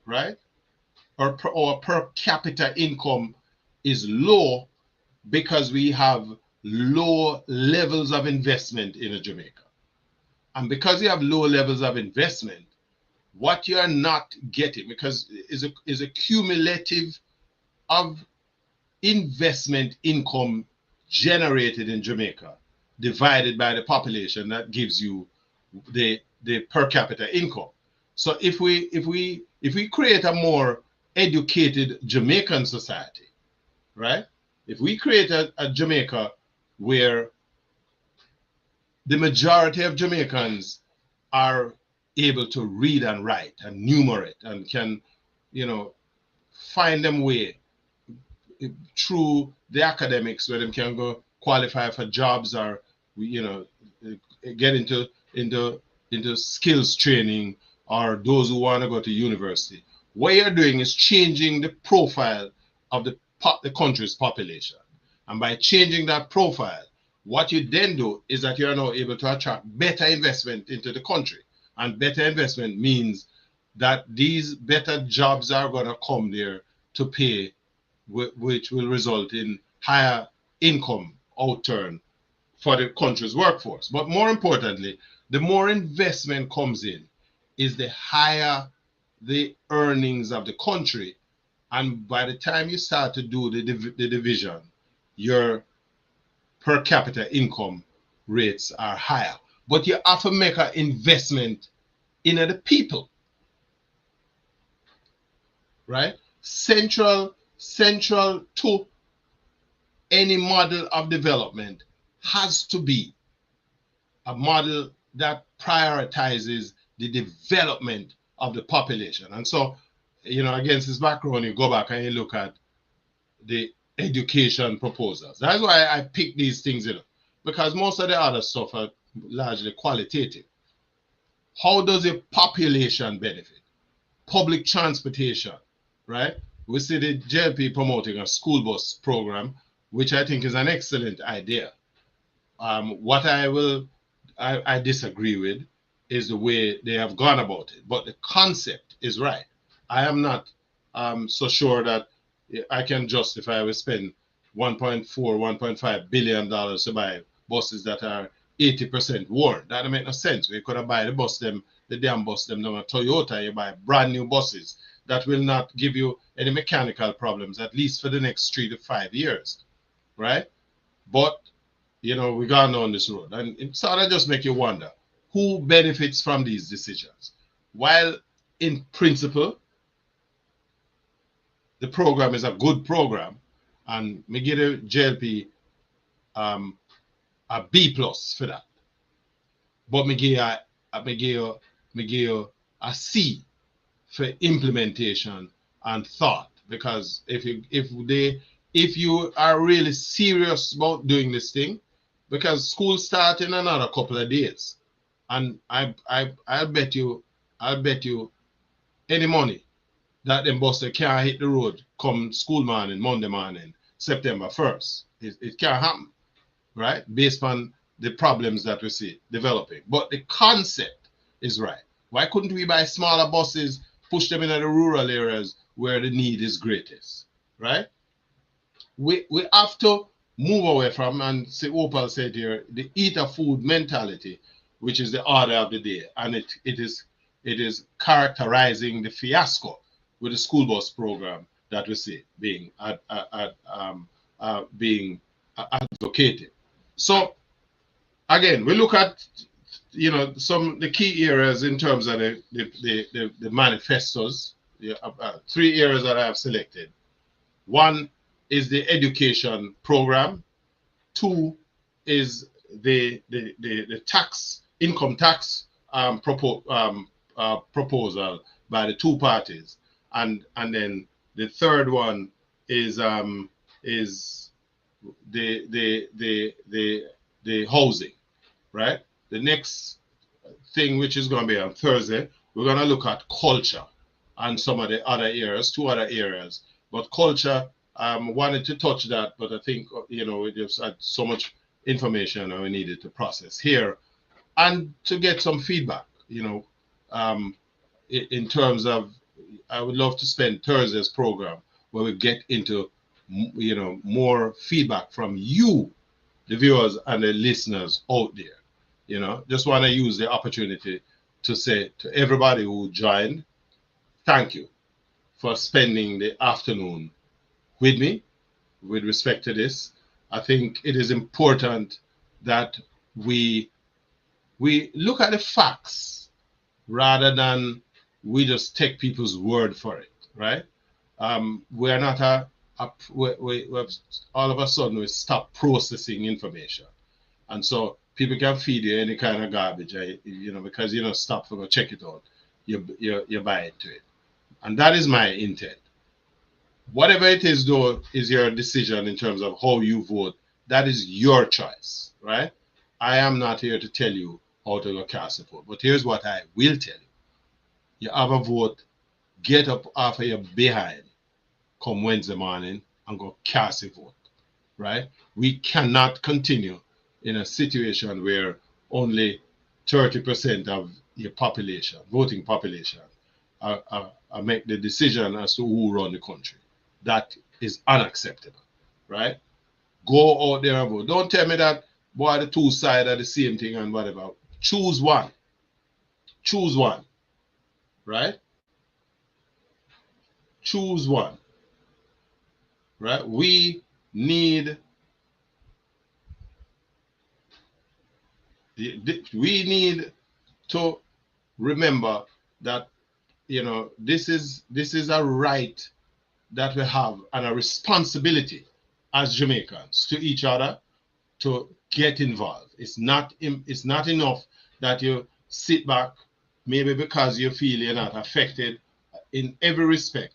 right, our per capita income is low because we have low levels of investment in Jamaica. And because you have low levels of investment, what you are not getting, because is a cumulative of investment income generated in Jamaica divided by the population, that gives you the per capita income. So if we create a more educated Jamaican society, right? If we create a Jamaica where the majority of Jamaicans are able to read and write and numerate and can, you know, find them way through the academics where they can go qualify for jobs or, you know, get into skills training, or those who want to go to university. What you're doing is changing the profile of the country's population. And by changing that profile, what you then do is that you are now able to attract better investment into the country. And better investment means that these better jobs are going to come there to pay, which will result in higher income outturn for the country's workforce. But more importantly, the more investment comes in, is the higher the earnings of the country. And by the time you start to do the division, your per capita income rates are higher. But you have to make an investment in the people, right? Central to any model of development has to be a model that prioritizes the development of the population. And so, you know, against this background, you go back and you look at the education proposals. That's why I pick these things, you know, because most of the other stuff are largely qualitative. How does a population benefit? Public transportation, right? We see the JLP promoting a school bus program, which I think is an excellent idea. What I disagree with is the way they have gone about it, but the concept is right. I am not so sure that I can justify we spend 1.4, 1.5 billion dollars to buy buses that are 80% worn. That don't make no sense. We could have buy the damn bus them now Toyota. You buy brand new buses that will not give you any mechanical problems, at least for the next 3 to 5 years, right? But you know, we gone down this road, and it sort of just make you wonder who benefits from these decisions. While in principle, the program is a good program, and me give the JLP a B plus for that. But me give you a C for implementation and thought, because if you are really serious about doing this thing, because school start in another couple of days, and I'll bet you any money that them buses can't hit the road come school morning, Monday morning, September 1st. It can't happen, right? Based on the problems that we see developing. But the concept is right. Why couldn't we buy smaller buses, push them into the rural areas where the need is greatest, right? We have to move away from, and Opal said here, the eater food mentality, which is the order of the day, and it is characterizing the fiasco with the school bus program that we see being advocated. So again, we look at, you know, some the key areas in terms of the manifestos. 3 areas that I have selected. 1 is the education program. 2 is the income tax proposal by the 2 parties, and then the 3rd one is the housing, right? The next thing, which is going to be on Thursday, we're going to look at culture and some of the other areas, 2 other areas. But culture, wanted to touch that, but I think, you know, we just had so much information and we needed to process here and to get some feedback, you know, in terms of, I would love to spend Thursday's program where we get into, you know, more feedback from you, the viewers and the listeners out there. You know, just want to use the opportunity to say to everybody who joined, thank you for spending the afternoon with me with respect to this. I think it is important that we look at the facts rather than we just take people's word for it, right? We're not all of a sudden we stop processing information, and so people can feed you any kind of garbage, you know, because you don't stop to go check it out. You buy into it, and that is my intent. Whatever it is, though, is your decision in terms of how you vote. That is your choice, right? I am not here to tell you how to go cast a vote, but here's what I will tell you: you have a vote, get up off of your behind come Wednesday morning and go cast a vote, right? We cannot continue in a situation where only 30% of your population, voting population, make the decision as to who run the country. That is unacceptable, right? Go out there and vote. Don't tell me that, boy, the two sides are the same thing and whatever. Choose one. Choose one, right? Choose one, right? We need to remember that, you know, this is a right that we have and a responsibility as Jamaicans to each other to get involved. It's not enough that you sit back, maybe because you feel you're not affected. In every respect,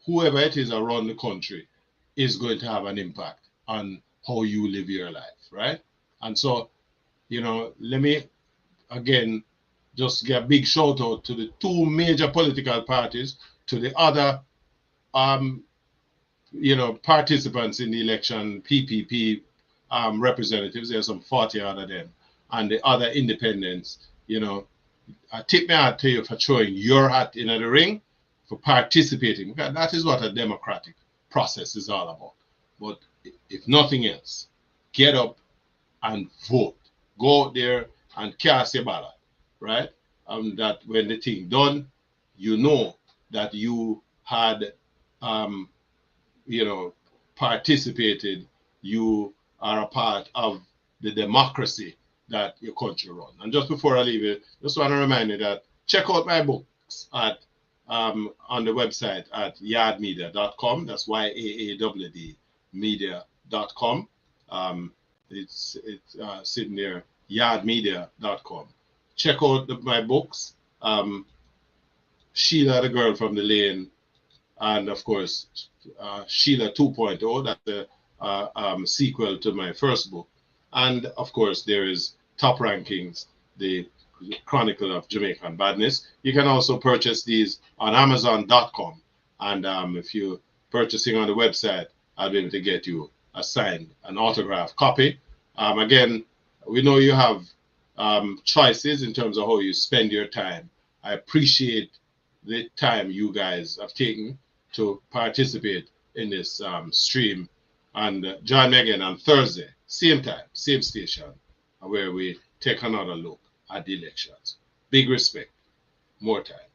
whoever it is around the country is going to have an impact on how you live your life, right? And so, you know, let me again just give a big shout out to the two major political parties, to the other you know, participants in the election, PPP representatives. There's some 40 out of them, and the other independents. You know, I tip my hat to you for throwing your hat in the ring, for participating, because that is what a democratic process is all about. But if nothing else, get up and vote. Go out there and cast your ballot, right? That when the thing done, you know that you had, you know, participated. You are a part of the democracy that your country runs. And just before I leave it, just want to remind you that check out my books at on the website at yaadmedia.com. That's YAAWD media.com. It's sitting there, yaadmedia.com. Check out my books. Sheila, the Girl from the Lane, and of course, Sheila 2.0, that's the sequel to my first book. And of course, there is Top Rankings, the Chronicle of Jamaican Badness. You can also purchase these on Amazon.com. And if you're purchasing on the website, I'll be able to get you a signed, an autographed copy. Again, we know you have choices in terms of how you spend your time. I appreciate the time you guys have taken to participate in this stream. And join me again on Thursday, same time, same station, where we take another look at the elections. Big respect, more time.